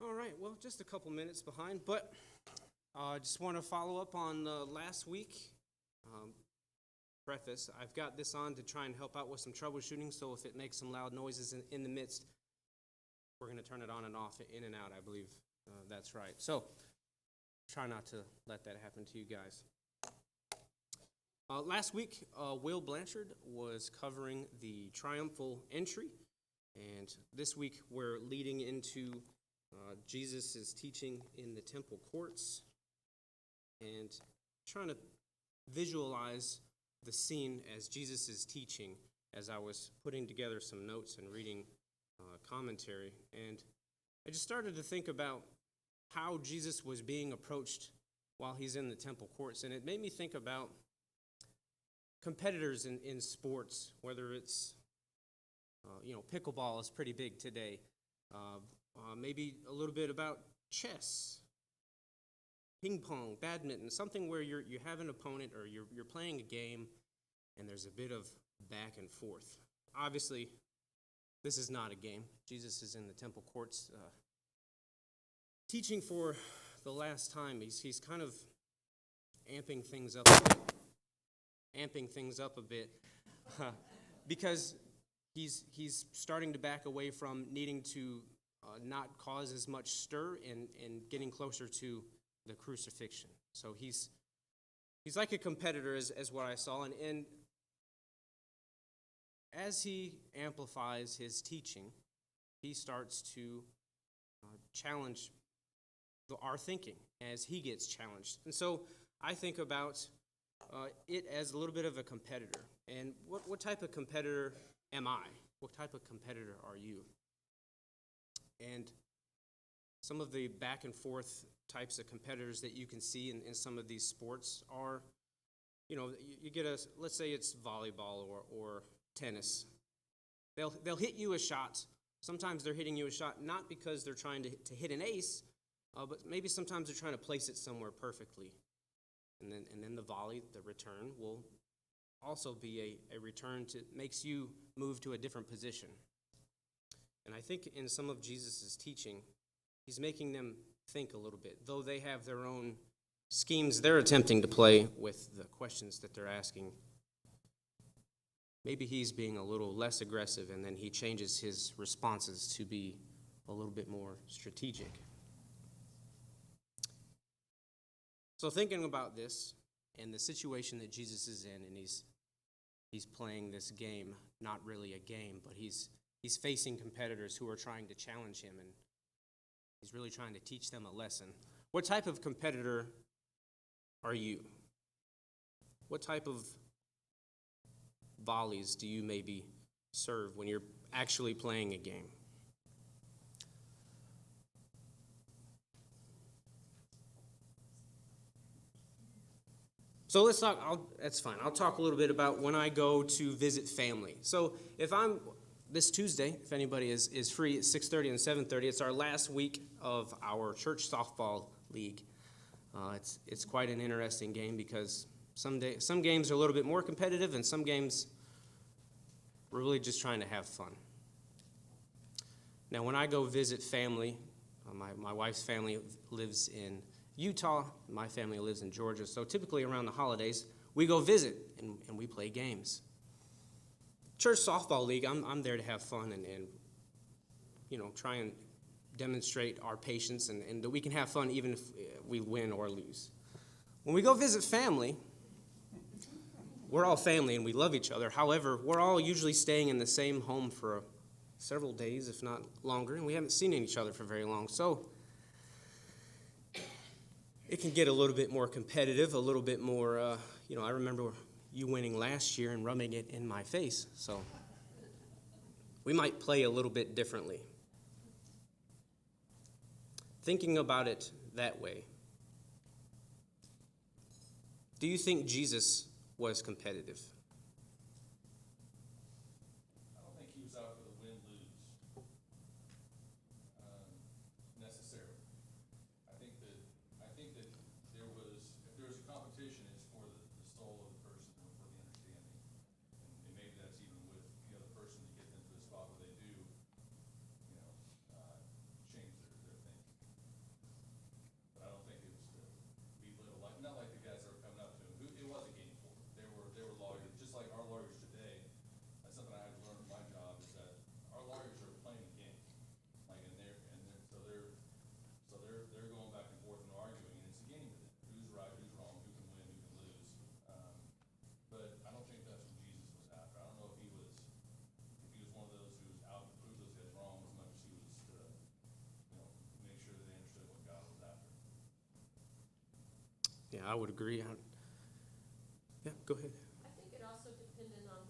All right, well, just a couple minutes behind, but I just want to follow up on last week. Um, Preface, I've got this on to try and help out with some troubleshooting, so if it makes some loud noises in the midst, we're going to turn it on and off, in and out, I believe. That's right. So try not to let that happen to you guys. Last week, Will Blanchard was covering the triumphal entry, and this week we're leading into Jesus' teaching in the temple courts and trying to visualize the scene as Jesus is teaching as I was putting together some notes and reading commentary. And I just started to think about how Jesus was being approached while he's in the temple courts. And it made me think about competitors in sports, whether it's, pickleball is pretty big today. Maybe a little bit about chess, ping pong, badminton, something where you have an opponent or you're playing a game and there's a bit of back and forth. Obviously, this is not a game. Jesus is in the temple courts teaching for the last time. He's kind of amping things up a bit because he's starting to back away from needing to not cause as much stir and getting closer to the crucifixion. So he's like a competitor as what I saw, and as he amplifies his teaching, he starts to challenge our thinking as he gets challenged. And so I think about it as a little bit of a competitor. And what type of competitor am I? What type of competitor are you? And some of the back and forth types of competitors that you can see in some of these sports are, you get let's say it's volleyball or tennis. They'll hit you a shot. Sometimes they're hitting you a shot not because they're trying to hit an ace, but maybe sometimes they're trying to place it somewhere perfectly. And then the volley, the return, will also be a return makes you move to a different position. And I think in some of Jesus' teaching, he's making them think a little bit. Though they have their own schemes they're attempting to play with the questions that they're asking, maybe he's being a little less aggressive, and then he changes his responses to be a little bit more strategic. So thinking about this and the situation that Jesus is in, and he's playing this game, not really a game, but he's facing competitors who are trying to challenge him, and he's really trying to teach them a lesson. What type of competitor are you? What type of volleys do you maybe serve when you're actually playing a game? So let's talk, that's fine. I'll talk a little bit about when I go to visit family. So if I'm, this Tuesday, if anybody is free at 6:30 and 7:30, it's our last week of our church softball league. It's quite an interesting game because some games are a little bit more competitive and some games we're really just trying to have fun. Now when I go visit family, my wife's family lives in Utah, my family lives in Georgia, so typically around the holidays, we go visit and we play games. Church softball league, I'm there to have fun and try and demonstrate our patience and that we can have fun even if we win or lose. When we go visit family, we're all family and we love each other. However, we're all usually staying in the same home for several days, if not longer, and we haven't seen each other for very long. So it can get a little bit more competitive, a little bit more, I remember you winning last year and rubbing it in my face. So we might play a little bit differently. Thinking about it that way, do you think Jesus was competitive? I don't think he was out for the win-lose necessarily. I think that there was, if there was a competition, it's for the soul of the person or for the understanding. And maybe that's even with the other person to get them to the spot where they do, change their thinking. I would agree. Yeah, go ahead. I think it also depended on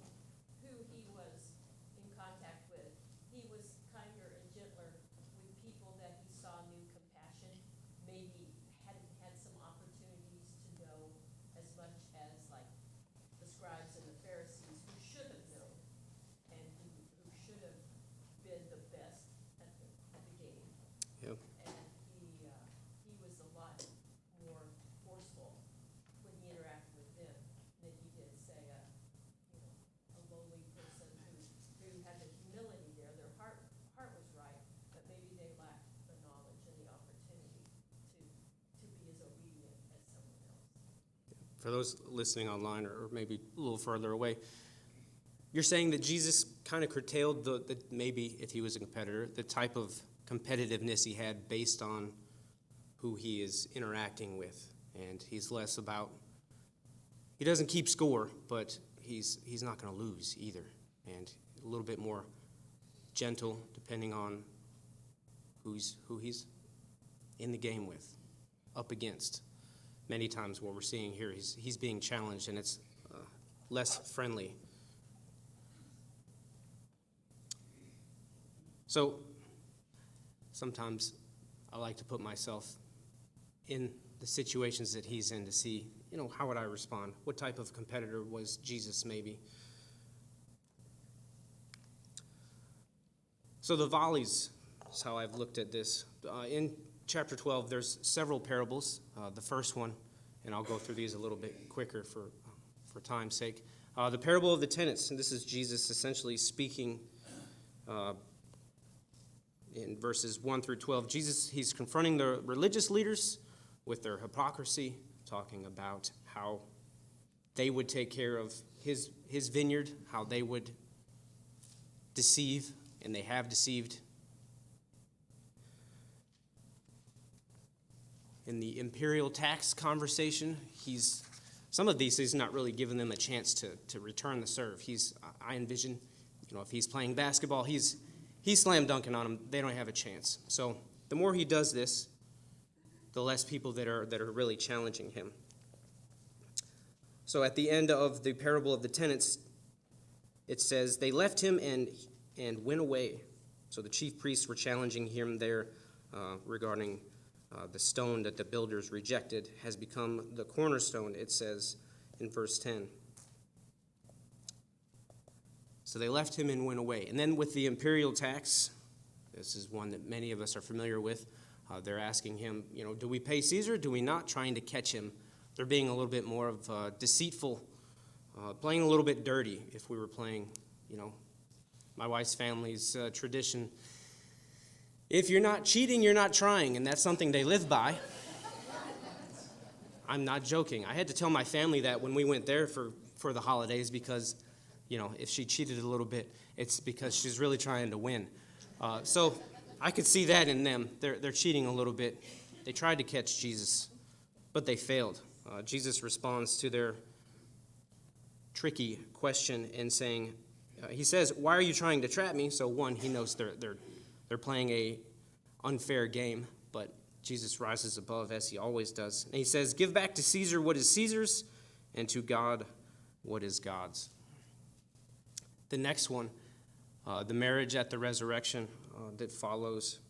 who he was in contact with. He was kinder and gentler with people that he saw knew compassion, maybe hadn't had some opportunities to know as much as like the scribes and the Pharisees who should have known and who should have been the best at the game. Yep. And he was a lot more forceful when he interacted with them than he did, say, a lowly person who had the humility there. Their heart was right, but maybe they lacked the knowledge and the opportunity to be as obedient as someone else. For those listening online or maybe a little further away, you're saying that Jesus kind of curtailed the maybe if he was a competitor, the type of competitiveness he had based on who he is interacting with. And he's less about, he doesn't keep score, but he's not going to lose either. And a little bit more gentle depending on who he's in the game with, up against. Many times what we're seeing here, he's being challenged, and it's less friendly. So sometimes I like to put myself in the situations that he's in to see, how would I respond? What type of competitor was Jesus maybe? So the volleys is how I've looked at this. In chapter 12, there's several parables. The first one, and I'll go through these a little bit quicker for time's sake. The parable of the tenants, and this is Jesus essentially speaking in verses 1 through 12. He's confronting the religious leaders with their hypocrisy, talking about how they would take care of his vineyard, how they would deceive, and they have deceived. In the imperial tax conversation, some of these he's not really giving them a chance to return the serve. I envision, if he's playing basketball, he's slam dunking on them. They don't have a chance. So the more he does this, the less people that are really challenging him. So at the end of the parable of the tenants, it says, they left him and went away. So the chief priests were challenging him there regarding the stone that the builders rejected has become the cornerstone, it says in verse 10. So they left him and went away. And then with the imperial tax, this is one that many of us are familiar with. They're asking him, do we pay Caesar? Do we not? Trying to catch him. They're being a little bit more of deceitful, playing a little bit dirty if we were playing, my wife's family's tradition. If you're not cheating, you're not trying, and that's something they live by. I'm not joking. I had to tell my family that when we went there for the holidays because, if she cheated a little bit, it's because she's really trying to win. So I could see that in them. They're cheating a little bit. They tried to catch Jesus, but they failed. Jesus responds to their tricky question and saying, he says, why are you trying to trap me? So one, he knows they're playing a unfair game, but Jesus rises above as he always does. And he says, give back to Caesar what is Caesar's, and to God what is God's. The next one, the marriage at the resurrection that follows.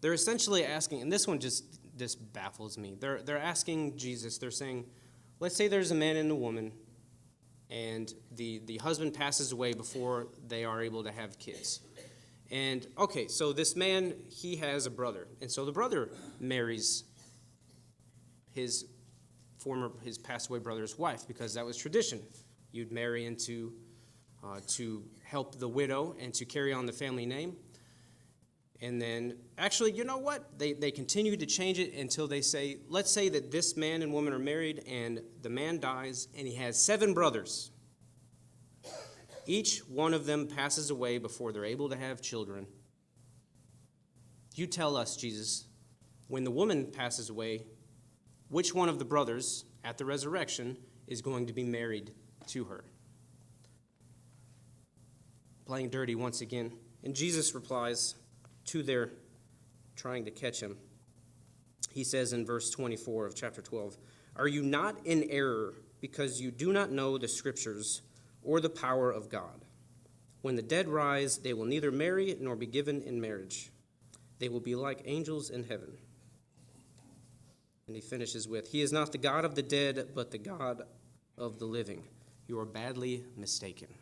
They're essentially asking, and this one just baffles me. They're asking Jesus, they're saying, let's say there's a man and a woman, and the husband passes away before they are able to have kids. And, okay, so this man, he has a brother. And so the brother marries his passed away brother's wife because that was tradition. You'd marry into to help the widow and to carry on the family name. And then, actually, you know what? They continue to change it until they say, let's say that this man and woman are married and the man dies and he has 7 brothers. Each one of them passes away before they're able to have children. You tell us, Jesus, when the woman passes away, which one of the brothers at the resurrection is going to be married to her? Playing dirty once again. And Jesus replies to their trying to catch him. he says in verse 24 of chapter 12, "Are you not in error because you do not know the Scriptures or the power of God? When the dead rise, they will neither marry nor be given in marriage. They will be like angels in heaven." And he finishes with, "He is not the God of the dead, but the God of the living. You are badly mistaken."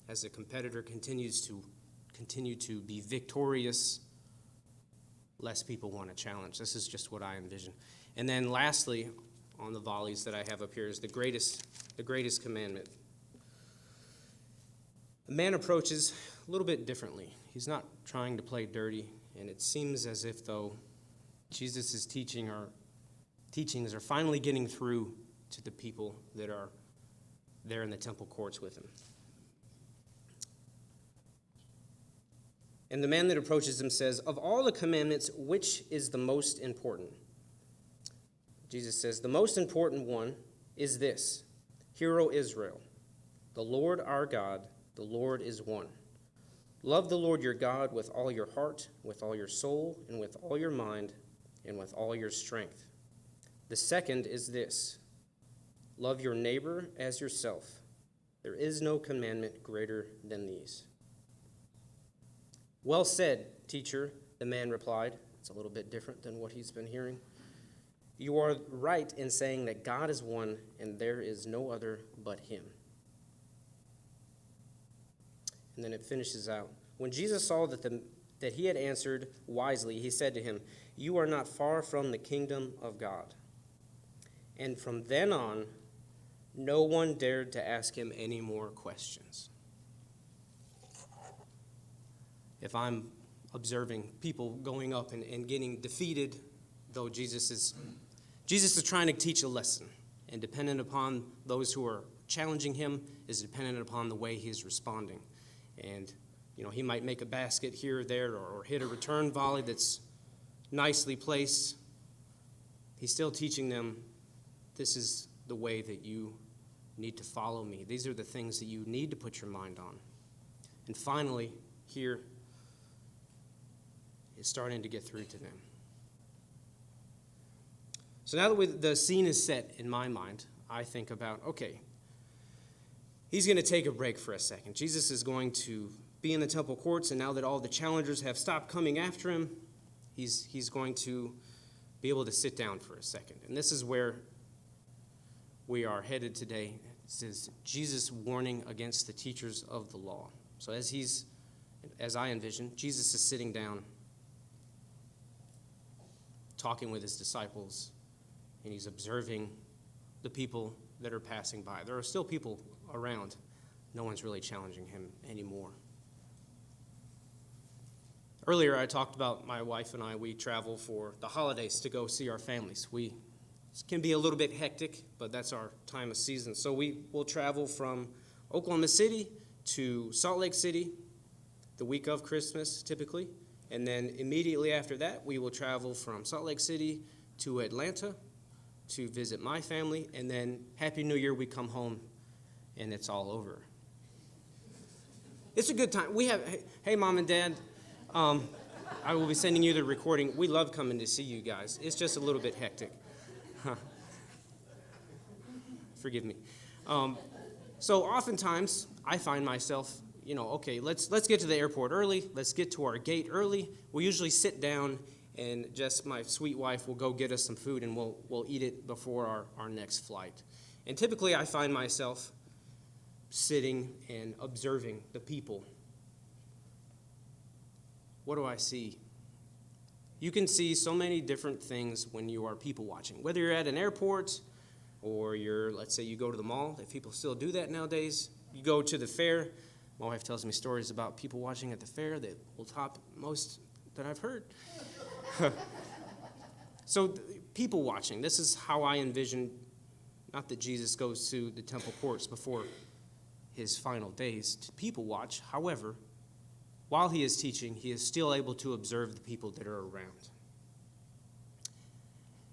As the competitor continues to be victorious, less people want to challenge. This is just what I envision. And then lastly, on the volleys that I have up here is the greatest commandment. A man approaches a little bit differently. He's not trying to play dirty, and it seems as if though Jesus' teachings are finally getting through to the people that are there in the temple courts with him. And the man that approaches him says, "Of all the commandments, which is the most important?" Jesus says, "The most important one is this: Hear, O Israel, the Lord our God, the Lord is one. Love the Lord your God with all your heart, with all your soul, and with all your mind, and with all your strength. The second is this: love your neighbor as yourself. There is no commandment greater than these." "Well said, teacher," the man replied. It's a little bit different than what he's been hearing. "You are right in saying that God is one and there is no other but him." And then it finishes out. When Jesus saw that he had answered wisely, he said to him, "You are not far from the kingdom of God." And from then on, no one dared to ask him any more questions. If I'm observing people going up and getting defeated, though Jesus is trying to teach a lesson, and dependent upon those who are challenging him is dependent upon the way he is responding. And, he might make a basket here or there or hit a return volley that's nicely placed. He's still teaching them, this is the way that you need to follow me. These are the things that you need to put your mind on. And finally, here, is starting to get through to them. So now that the scene is set in my mind, I think about, okay, he's going to take a break for a second. Jesus is going to be in the temple courts, and now that all the challengers have stopped coming after him, he's going to be able to sit down for a second. And this is where we are headed today. This is Jesus' warning against the teachers of the law. So as I envision, Jesus is sitting down, talking with his disciples, and he's observing the people that are passing by. There are still people around. No one's really challenging him anymore. Earlier, I talked about my wife and I. We travel for the holidays to go see our families. It can be a little bit hectic, but that's our time of season. So we will travel from Oklahoma City to Salt Lake City the week of Christmas, typically. And then immediately after that, we will travel from Salt Lake City to Atlanta to visit my family. And then Happy New Year, we come home, and it's all over. It's a good time. Hey, Mom and Dad, I will be sending you the recording. We love coming to see you guys. It's just a little bit hectic. Forgive me. So oftentimes, I find myself, okay, let's get to the airport early. Let's get to our gate early. We'll usually sit down, and just my sweet wife will go get us some food, and we'll eat it before our next flight. And typically, I find myself sitting and observing the people. What do I see? You can see so many different things when you are people watching. Whether you're at an airport or let's say you go to the mall, if people still do that nowadays. You go to the fair. My wife tells me stories about people watching at the fair that will top most that I've heard. So people watching, this is how I envision, not that Jesus goes to the temple courts before his final days to people watch. However, while he is teaching, he is still able to observe the people that are around.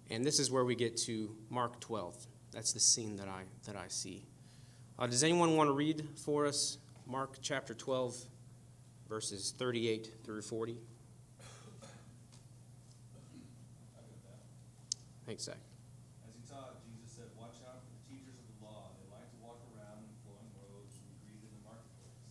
And this is where we get to Mark 12. That's the scene that I see. Does anyone want to read for us Mark chapter 12, verses 38 through 40? Thanks, Zach. As he taught, Jesus said, "Watch out for the teachers of the law. They like to walk around in flowing robes and be greeted in the marketplace,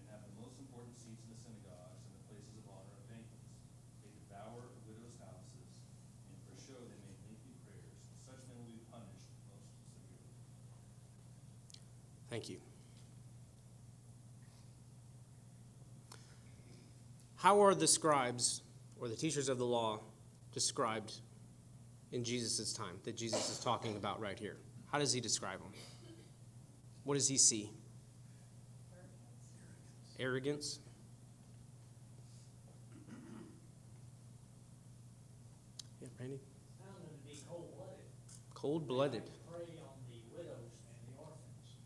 and have the most important seats in the synagogues and the places of honor at banquets. They devour widows' houses, and for show they make lengthy prayers. Such men will be punished most severely." Thank you. How are the scribes or the teachers of the law described in Jesus' time that Jesus is talking about right here? How does he describe them? What does he see? Arrogance. Yeah, Randy? Found them to be cold-blooded. Cold-blooded. They like to prey on the widows and the orphans.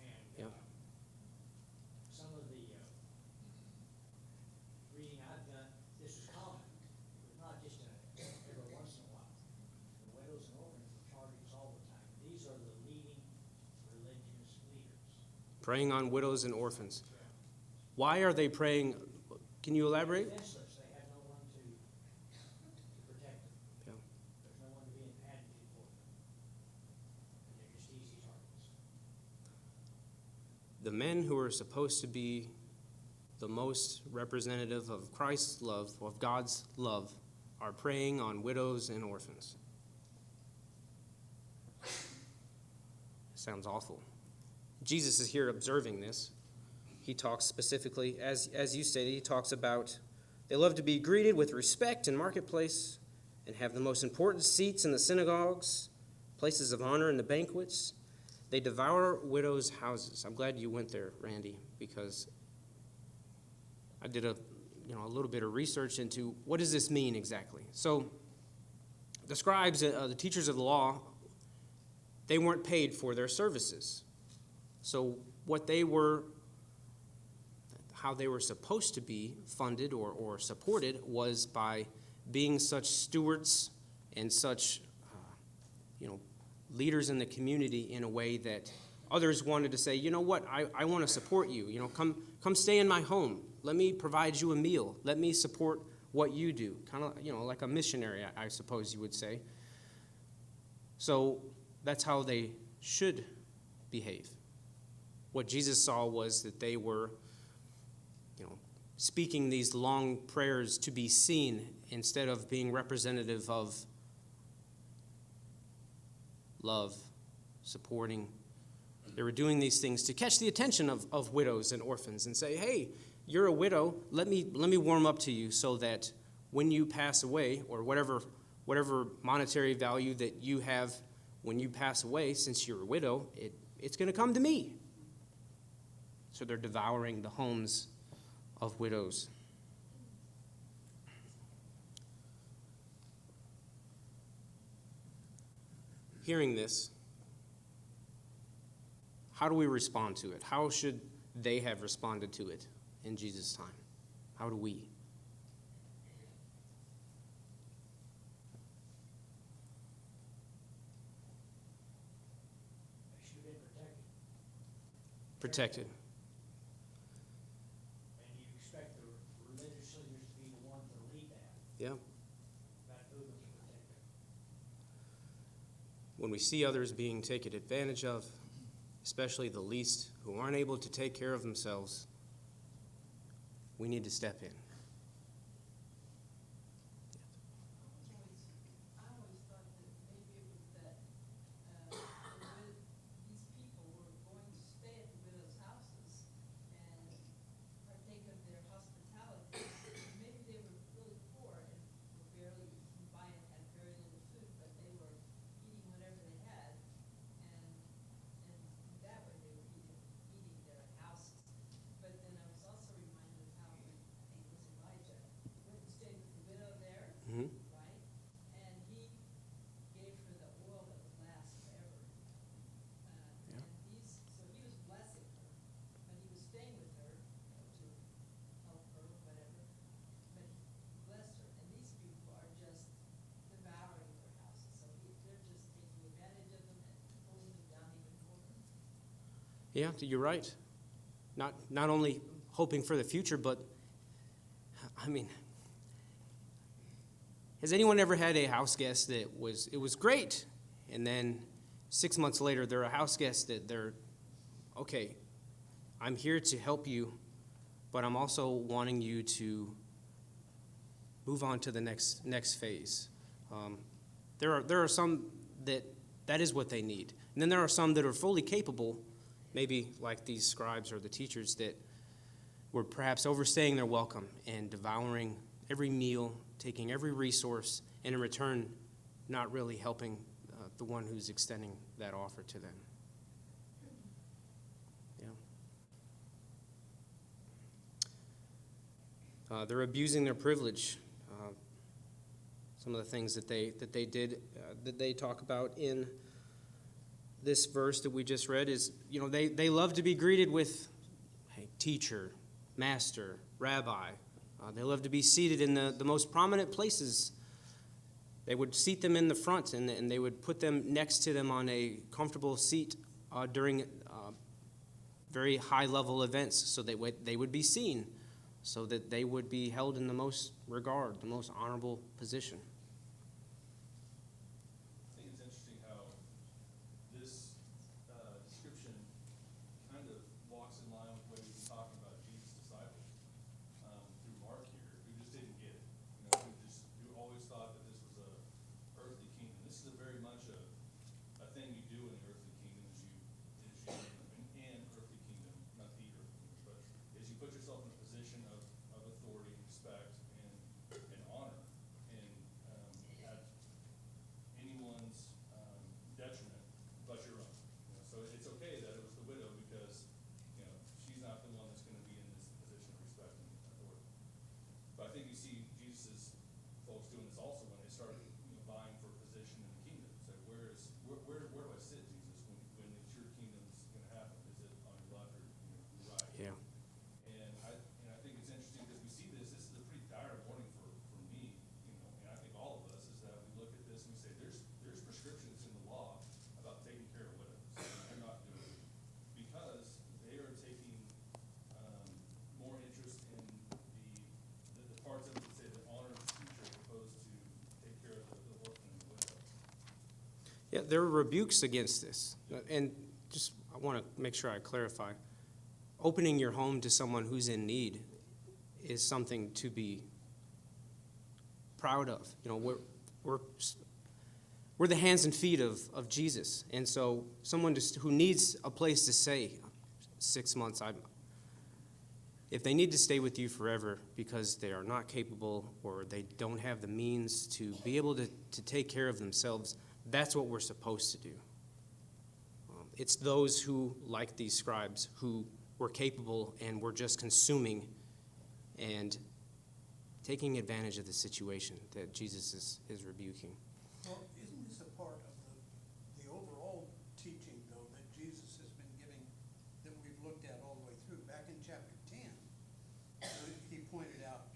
And Yeah. some of the reading I've done, this is common. It was not just every once in a while. The widows and orphans were targets all the time. These are the leading religious leaders. Preying on widows and orphans. Why are they praying? Can you elaborate? Defenseless, they have no one to protect them. Yeah. There's no one to be an advocate for them. And they're just easy targets. The men who are supposed to be the most representative of Christ's love, of God's love, are preying on widows and orphans. Sounds awful. Jesus is here observing this. He talks specifically, as you stated, he talks about they love to be greeted with respect in marketplace and have the most important seats in the synagogues, places of honor in the banquets. They devour widows' houses. I'm glad you went there, Randy, because I did a little bit of research into what does this mean exactly. So the scribes, the teachers of the law, they weren't paid for their services. So how they were supposed to be funded or supported was by being such stewards and such leaders in the community in a way that others wanted to say, you know what, I want to support you. Come stay in my home. Let me provide you a meal. Let me support what you do. Kind of, like a missionary, I suppose you would say. So that's how they should behave. What Jesus saw was that they were, speaking these long prayers to be seen instead of being representative of love, supporting. They were doing these things to catch the attention of widows and orphans and say, hey, you're a widow, let me warm up to you so that when you pass away, or whatever monetary value that you have when you pass away, since you're a widow, it's going to come to me. So they're devouring the homes of widows. Hearing this, how do we respond to it? How should they have responded to it in Jesus' time? How do we? They should have been protected. Protected. And you expect the religious leaders to be the ones that lead that. Yeah. That movement to protect them. When we see others being taken advantage of, especially the least who aren't able to take care of themselves, we need to step in. I always thought that maybe it was that these people were going to stay at the widows' houses and partake of their hospitality. Maybe they were really poor and were barely had very little food, but they were eating whatever they had, and that way they were eating their houses. But then I was also reminded of how when I think it was Elijah went and stayed with the widow there. Mm-hmm. Right? And he gave her the oil that would last forever. Yeah. And so he was blessing her, but he was staying with her, to help her, whatever. But he blessed her. And these people are just devouring their houses. So they're just taking advantage of them and pulling them down even more. Yeah, you're right. Not only hoping for the future, but Has anyone ever had a house guest that was great, and then 6 months later they're a house guest that they're, okay, I'm here to help you, but I'm also wanting you to move on to the next phase. There are some that is what they need. And then there are some that are fully capable, maybe like these scribes or the teachers that were perhaps overstaying their welcome and devouring every meal, taking every resource, and in return, not really helping the one who's extending that offer to them. Yeah. They're abusing their privilege. Some of the things that they did, that they talk about in this verse that we just read is, they love to be greeted with, hey, teacher, master, rabbi. They love to be seated in the most prominent places. They would seat them in the front, and they would put them next to them on a comfortable seat during very high-level events, so they would be seen, so that they would be held in the most regard, the most honorable position. I think it's interesting how this description kind of walks in line with what we've been talking about Jesus' disciples through Mark here, who just didn't get it. Who always thought that this was a earthly kingdom. This is very much a thing you do in the earthly kingdom is you in earthly kingdom, not the earthly kingdom, but is you put yourself in a position of authority, respect, and honor, and at anyone's detriment but your own. So it's okay that it was the widow because she's not the one that's going to be in this position of respect and authority. But I think you see Jesus' folks doing this also when they started vying for position in the kingdom. So where do I sit, Jesus, when it's your kingdom's going to happen? Is it on your left or your right? Yeah. And I think it's interesting because we see this. This is a pretty dire warning for me, and I think all of us, is that we look at this and we say there's prescriptions in the law about taking care of widows. They're not doing it because they are taking more interest in the parts of it that say that honor the teacher as opposed to take care of the orphan and the widow. Yeah, there are rebukes against this. And just, I want to make sure I clarify. Opening your home to someone who's in need is something to be proud of. We're the hands and feet of Jesus. And so someone who needs a place to stay 6 months, if they need to stay with you forever because they are not capable or they don't have the means to be able to take care of themselves, that's what we're supposed to do. It's those who, like these scribes, who were capable and were just consuming and taking advantage of the situation that Jesus is rebuking. Well, isn't this a part of the overall teaching, though, that Jesus has been giving, that we've looked at all the way through? Back in chapter 10, he pointed out,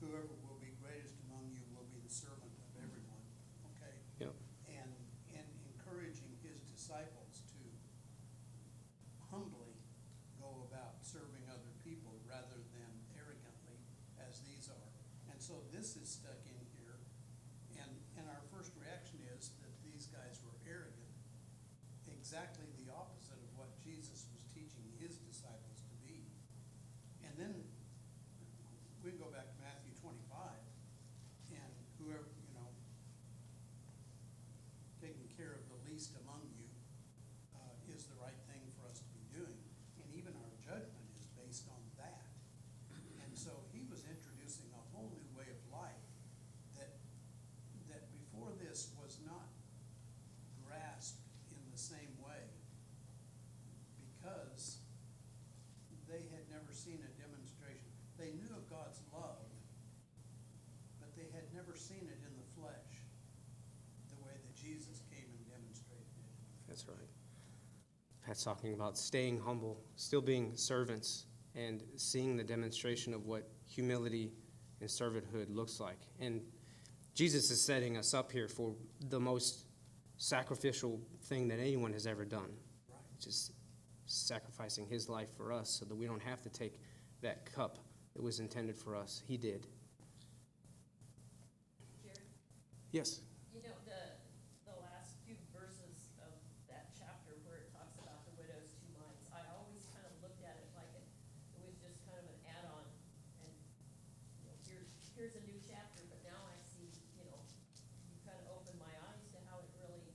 whoever will be greatest among you will be the servant of everyone, okay? Yep. And encouraging his disciples to humbly go about serving other people rather than arrogantly, as these are. And so this is stuck in here, and our first reaction is that these guys were arrogant, exactly the opposite of what Jesus was teaching his disciples to be. And then we can go back to Matthew 25, and whoever, taking care of the least among you is the right thing for us to be doing. And even our judgment is based on that. And so he was introducing a whole new way of life that before this was not grasped in the same way because they had never seen a demonstration. They knew of God's love, but they had never seen it in the flesh the way that Jesus came and demonstrated it. That's right. Pat's talking about staying humble, still being servants, and seeing the demonstration of what humility and servanthood looks like. And Jesus is setting us up here for the most sacrificial thing that anyone has ever done. Right. Just sacrificing his life for us so that we don't have to take that cup that was intended for us. He did. Jared? Yes. You know, the last few verses of that chapter where it talks about the widow's 2 mites, I always kind of looked at it like it was just kind of an add-on. And, you know, here's a new chapter, but now I see, you know, you kind of opened my eyes to how it really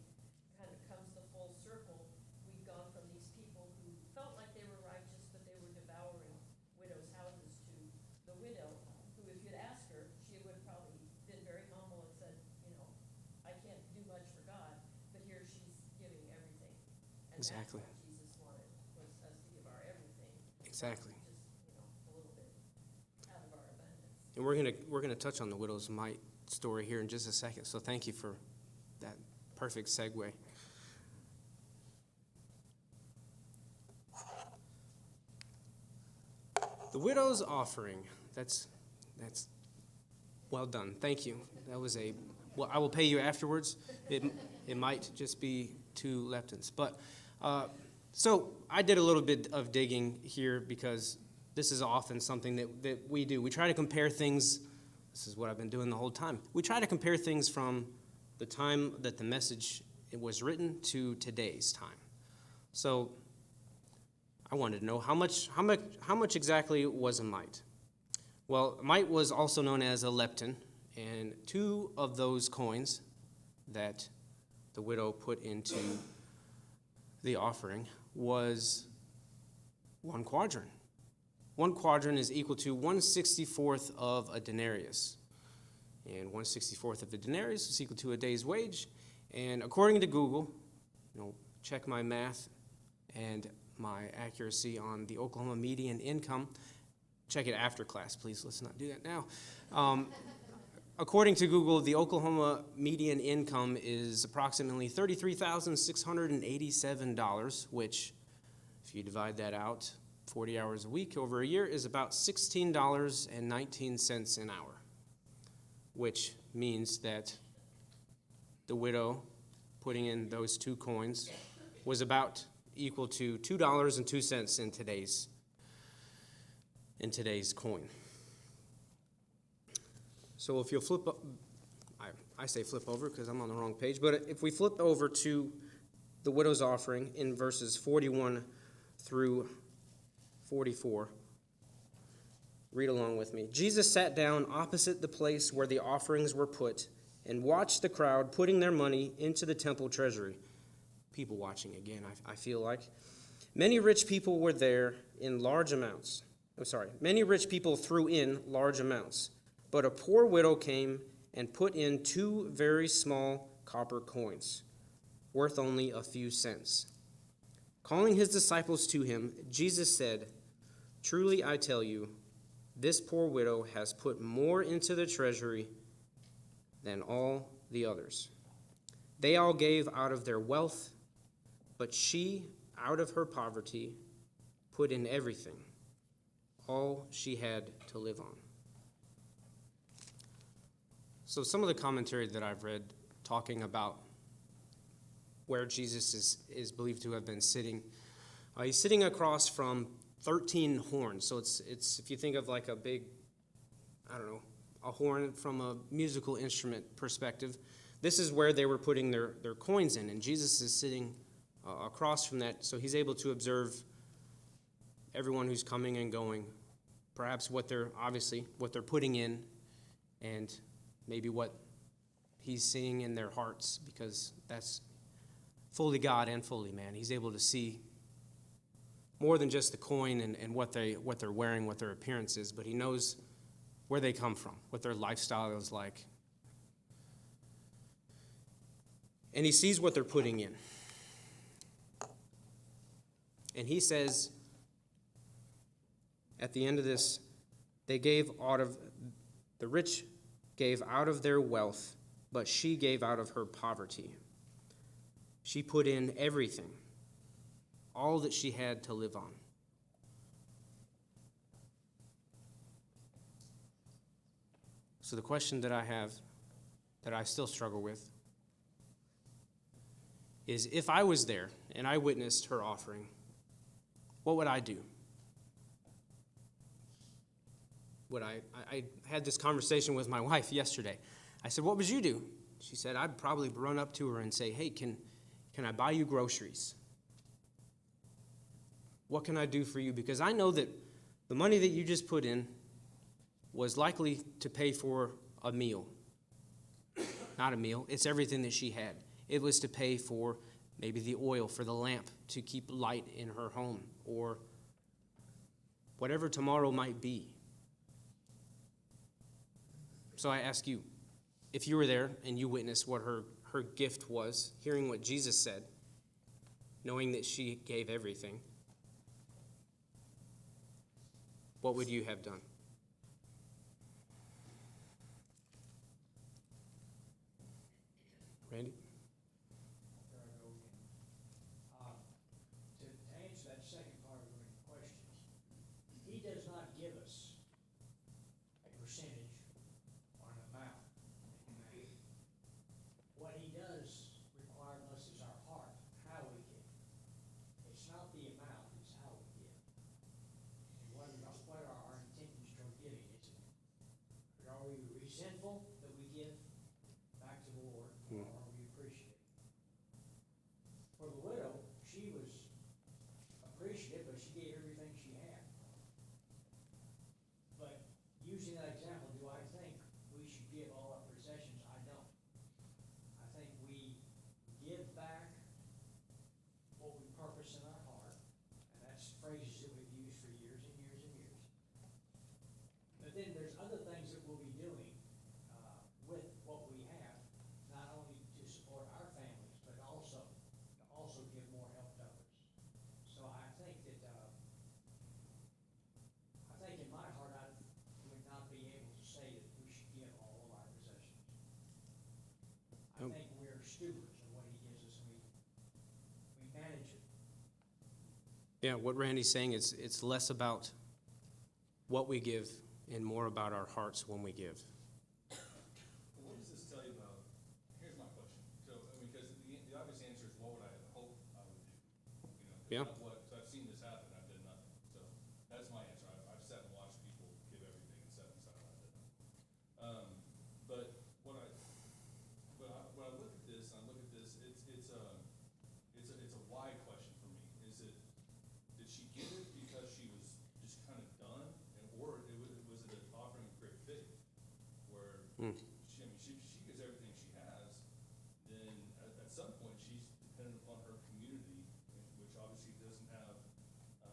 kind of comes to full circle. We've gone from these people who felt like they were righteous, but they were devouring widows' houses, to the widow, who, if you'd asked her, she would have probably been very humble and said, you know, I can't do much for God, but here she's giving everything. And Exactly. that's what Jesus wanted, was us to give our everything. Exactly. Just, you know, a little bit out of our abundance. And we're gonna touch on the widow's mite story here in just a second. So thank you for that perfect segue. The widow's offering. That's well done. Thank you. That was well, I will pay you afterwards. It might just be 2 leptons. But so I did a little bit of digging here because this is often something that we do. We try to compare things. This is what I've been doing the whole time. We try to compare things from the time that the message was written to today's time. So I wanted to know how much exactly was a mite. Well, a mite was also known as a lepton, and 2 of those coins that the widow put into the offering was 1 quadrant. 1 quadrant is equal to 1/64th of a denarius. And 1/64th of a denarius is equal to a day's wage. And according to Google, check my math and my accuracy on the Oklahoma median income. Check it after class, please. Let's not do that now. According to Google, the Oklahoma median income is approximately $33,687, which, if you divide that out 40 hours a week over a year, is about $16.19 an hour, which means that the widow putting in those 2 coins was about equal to $2.02 in today's coin. So if you'll flip, I say flip over because I'm on the wrong page, but if we flip over to the widow's offering in verses 41 through 44, read along with me. Jesus sat down opposite the place where the offerings were put and watched the crowd putting their money into the temple treasury. People watching again, I feel like. Many rich people were there in large amounts. Many rich people threw in large amounts, but a poor widow came and put in 2 very small copper coins, worth only a few cents. Calling his disciples to him, Jesus said, "Truly I tell you, this poor widow has put more into the treasury than all the others. They all gave out of their wealth, but she, out of her poverty, put in everything, all she had to live on." So some of the commentary that I've read talking about where Jesus is believed to have been sitting, he's sitting across from 13 horns. So it's if you think of like a big, a horn from a musical instrument perspective, this is where they were putting their coins in, and Jesus is sitting across from that, so he's able to observe everyone who's coming and going, perhaps what they're putting in, and maybe what he's seeing in their hearts, because that's fully God and fully man. He's able to see more than just the coin and what they're wearing, what their appearance is, but he knows where they come from, what their lifestyle is like. And he sees what they're putting in. And he says, at the end of this, the rich gave out of their wealth, but she gave out of her poverty. She put in everything, all that she had to live on. So the question that I have, that I still struggle with, is if I was there and I witnessed her offering, what would I do? I had this conversation with my wife yesterday. I said, "What would you do?" She said, I'd probably run up to her and say, hey, can I buy you groceries? What can I do for you? Because I know that the money that you just put in was likely to pay for a meal. Not a meal, it's everything that she had. It was to pay for maybe the oil for the lamp to keep light in her home, or whatever tomorrow might be. So I ask you, if you were there and you witnessed what her gift was, hearing what Jesus said, knowing that she gave everything, what would you have done? Randy? There I go again. To answer that second part of your questions, he does not give us a percentage or an amount. What he does require of us is our heart, how we give. It's not the amount, it's how we give. And what are our intentions toward giving? Are we resentful that we give back to the Lord, or are we appreciative? For the widow, she was appreciative, but she gave everything she had. But using that example, do I think we should give all our possessions? I don't. I think we give back what we purpose in our heart, and that's phrases that we've used for years and years and years. But then there's other things that we'll be doing with what we have, not only to support our families, but also to give more help to others. So I think that, I think in my heart, I would not be able to say that we should give all of our possessions. I Nope. think we're stewards of what he gives us, and we manage it. Yeah, what Randy's saying is it's less about what we give and more about our hearts when we give. Well, what does this tell you about, here's my question. So, I mean, because the obvious answer is what would I hope I would do? Yeah. So I've seen this happen, I've done nothing. So that's my answer. I've sat and watched people give everything and sat inside and I've done nothing. But when I look at this, it's a why question for me. Did she give it because she was just kind of done, or was it an offering of great faith, where she gives everything she has, then at some point she's dependent upon her community, which obviously doesn't have a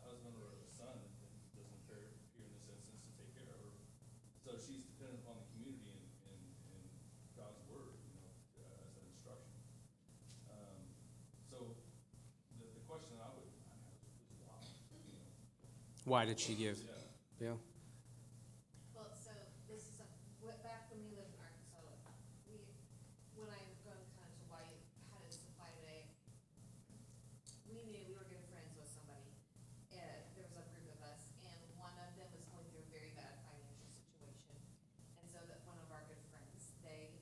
husband or a son that doesn't appear in this instance to take care of her. So she's dependent upon the community and God's word, as an instruction. So the question I would have is why? Why did she give? Yeah. Yeah. Well, so this is back when we lived in Arkansas, when I go kind of to why you had a supply today, we knew we were good friends with somebody. There was a group of us, and one of them was going through a very bad financial situation. And so that one of our good friends, they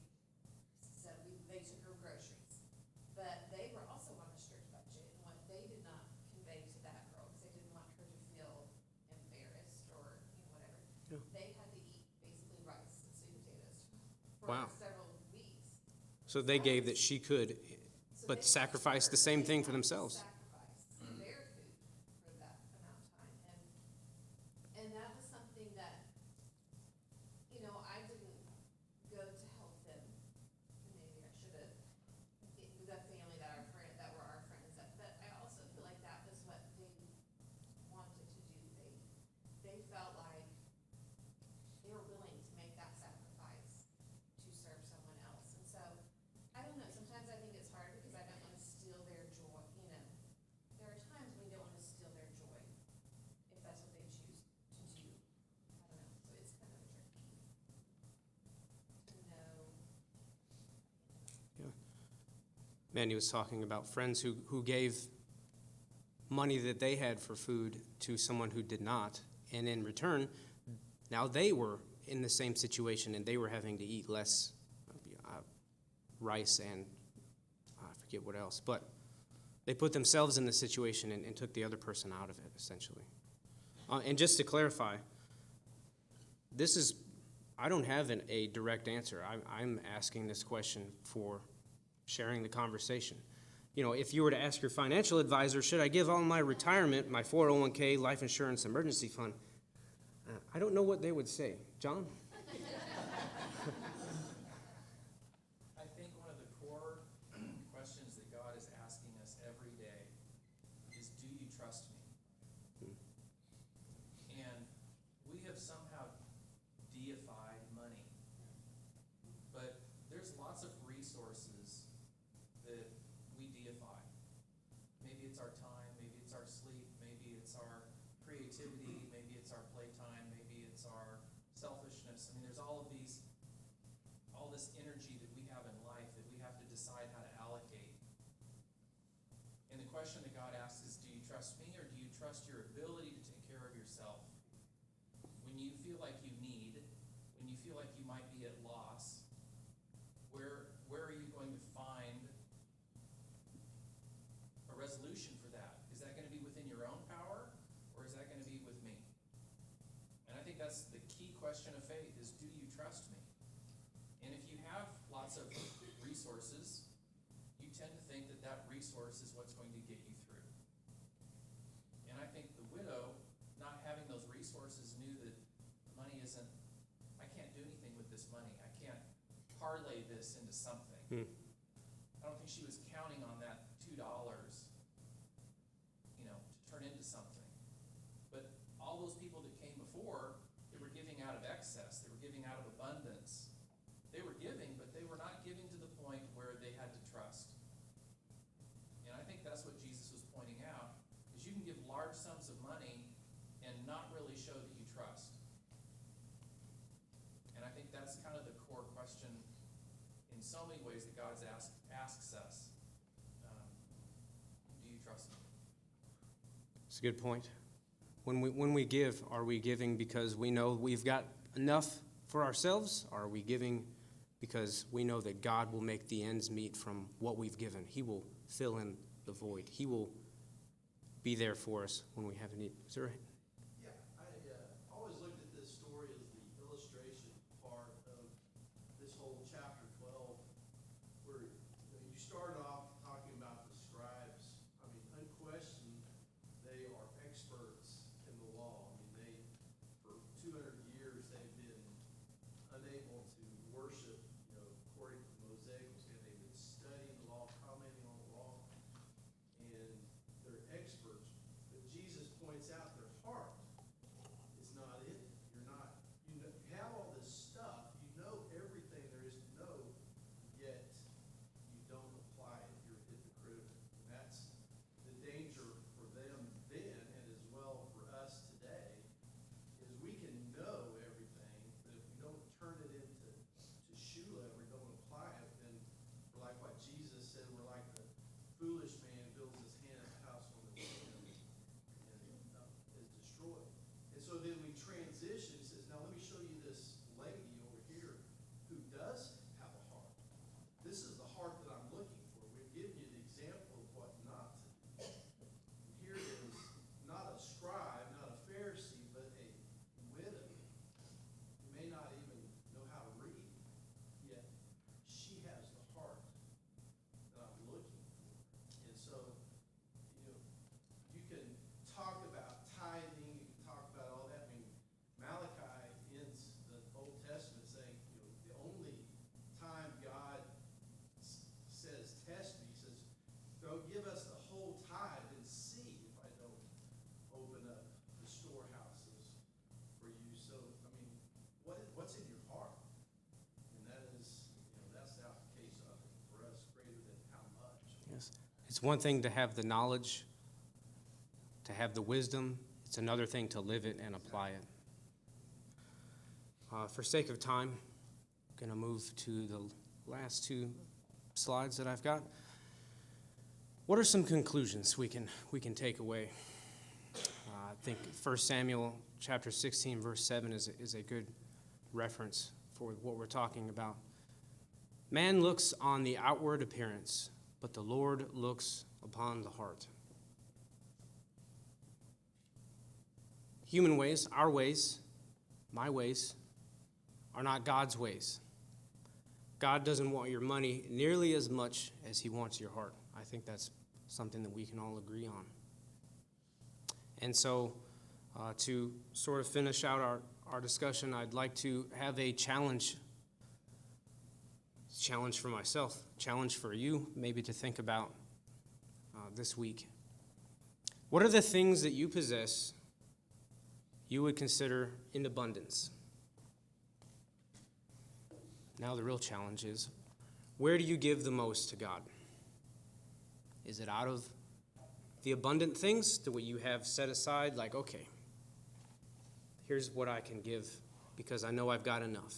took her groceries. But they were also on a strict budget, and what they did not convey to that girl, because they didn't want her to feel embarrassed or whatever. Yeah. They had to eat basically rice and sweet potatoes for Wow. several weeks. So they gave that she could, So but they sacrificed the same thing for themselves. Sacrificed their food for that amount of time, and that was something that, I didn't go to help them. Maybe I should have. The family that were our friends, but I also feel like that was what they wanted to do. They felt like they were willing to make that sacrifice to serve someone else, and so I don't know. Sometimes I think it's hard because I don't want to steal their joy. There are times when you don't want to steal their joy if that's what they choose to do. I don't know. So it's kind of tricky to know. Yeah. Mandy was talking about friends who gave money that they had for food to someone who did not, and in return, now they were in the same situation and they were having to eat less rice and I forget what else, but they put themselves in the situation and took the other person out of it, essentially. And just to clarify, this is, I don't have a direct answer. I'm asking this question for sharing the conversation. You know, if you were to ask your financial advisor, should I give all my retirement, my 401k, life insurance, emergency fund? I don't know what they would say. John? I think one of the core questions that God is asking us every day is, do you trust me? And we have somehow deified money. But there's lots of resources that we deify. Maybe it's our time, maybe it's our sleep, maybe it's our creativity, maybe it's our playtime, maybe it's our selfishness. I mean, there's all this energy that we have in life that we have to decide how to allocate. And the question that God asks is, do you trust me, or do you trust your ability to take care of yourself? When you feel like you need, when you feel like you might be at loss, where are you going to find a resolution for that? Is that going to be within your own power, or is that going to be with me? And I think that's the key question of faith is, do you trust me? And if you have lots of resources, you tend to think that that resource is what's going to get you through. And I think the widow, not having those resources, knew that the money isn't, I can't do anything with this money. I can't parlay this into something. I don't think she was counting on that $2, to turn into something. But all those people that came before, they were giving out of excess. They were giving out of abundance. They were giving, but they were not giving to the point where they had to trust. And I think that's what Jesus was pointing out, is you can give large sums of money and not really show that you trust. And I think that's kind of the core question in so many ways that God asks us. Do you trust me? It's a good point. When we give, are we giving because we know we've got enough for ourselves? Or are we giving because we know that God will make the ends meet from what we've given? He will fill in the void. He will be there for us when we have a need. Is that right? Yeah, I always looked at this story as the illustration part of this whole chapter 12, where you started off talking about the scribes. I mean, unquestioned, they are experts in the law. I mean, for 200 years, they've been unable to worship, according to the Mosaic. They've been studying the law, commenting on the law, and they're experts. But Jesus points out their heart is not in it. You have all this stuff, you know everything there is to know, yet you don't apply it. You're hypocritical. And that's the danger for them then, and as well for us today, is we can know everything, but if we don't turn it into shoe leather, don't apply it, then we're like what Jesus said, we're like the foolish man builds his house on the sand and is destroyed. And so then we transition. He says, now let me show you this lady over here who does have a heart. This is the heart that I'm looking for. We've given you the example of what not to do. And here is not a scribe, not a Pharisee, but a widow who may not even know how to read, yet she has the heart that I'm looking for. And so, you can talk about tithing, you can talk about all that. I mean, Malachi ends the Old Testament saying, the only time God says, test me, he says, go give us the whole tithe and see if I don't open up the storehouses for you. So, I mean, what's in your heart? And that is, that's the application of it for us, greater than how much. Yes. It's one thing to have the knowledge, to have the wisdom. It's another thing to live it and apply it. For sake of time, I'm going to move to the last two slides that I've got. What are some conclusions we can take away? I think 1 Samuel chapter 16, verse 7 is a good reference for what we're talking about. Man looks on the outward appearance, but the Lord looks upon the heart. Human ways, our ways, my ways, are not God's ways. God doesn't want your money nearly as much as he wants your heart. I think that's something that we can all agree on. And so to sort of finish out our discussion, I'd like to have a challenge for myself, challenge for you, maybe to think about this week. What are the things that you possess you would consider in abundance? Now the real challenge is, where do you give the most to God? Is it out of the abundant things, to what you have set aside, like, okay, here's what I can give because I know I've got enough.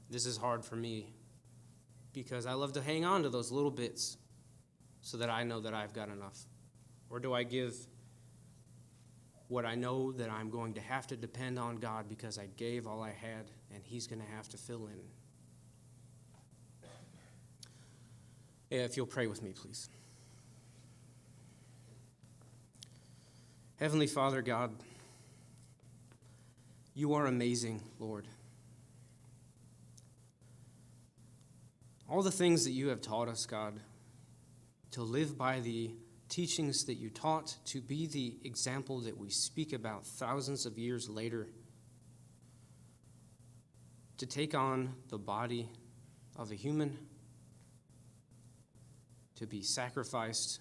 This is hard for me because I love to hang on to those little bits so that I know that I've got enough. Or do I give what I know that I'm going to have to depend on God because I gave all I had and he's going to have to fill in? Yeah, if you'll pray with me, please. Heavenly Father, God, you are amazing, Lord. All the things that you have taught us, God, to live by the teachings that you taught, to be the example that we speak about thousands of years later, to take on the body of a human, to be sacrificed,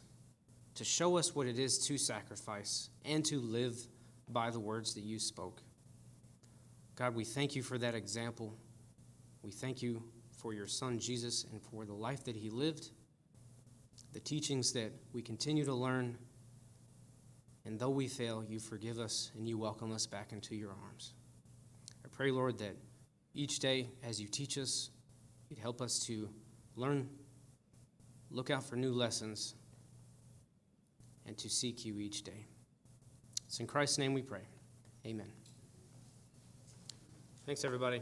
to show us what it is to sacrifice, and to live by the words that you spoke. God, we thank you for that example. We thank you for your Son, Jesus, and for the life that he lived, the teachings that we continue to learn. And though we fail, you forgive us and you welcome us back into your arms. I pray, Lord, that each day as you teach us, you'd help us to learn, look out for new lessons, and to seek you each day. It's in Christ's name we pray. Amen. Thanks, everybody.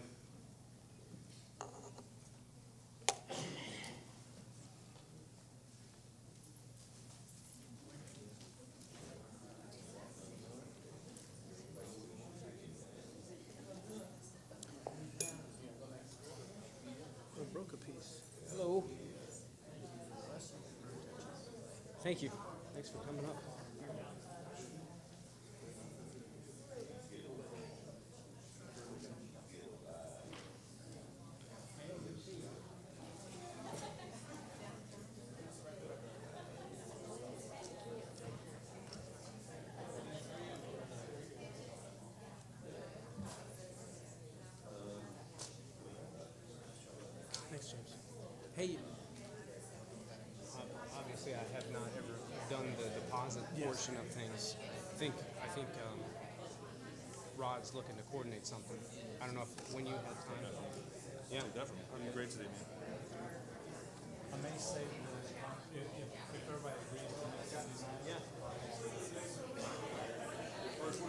Broke a piece. Hello. Thank you. Thanks for coming up. Thanks, James. Hey, obviously I have not ever done the deposit portion of things. I think Rod's looking to coordinate something. I don't know when you had time. Yeah, definitely. That'd be great today, man. I may say that if everybody agrees on this, Yeah. First,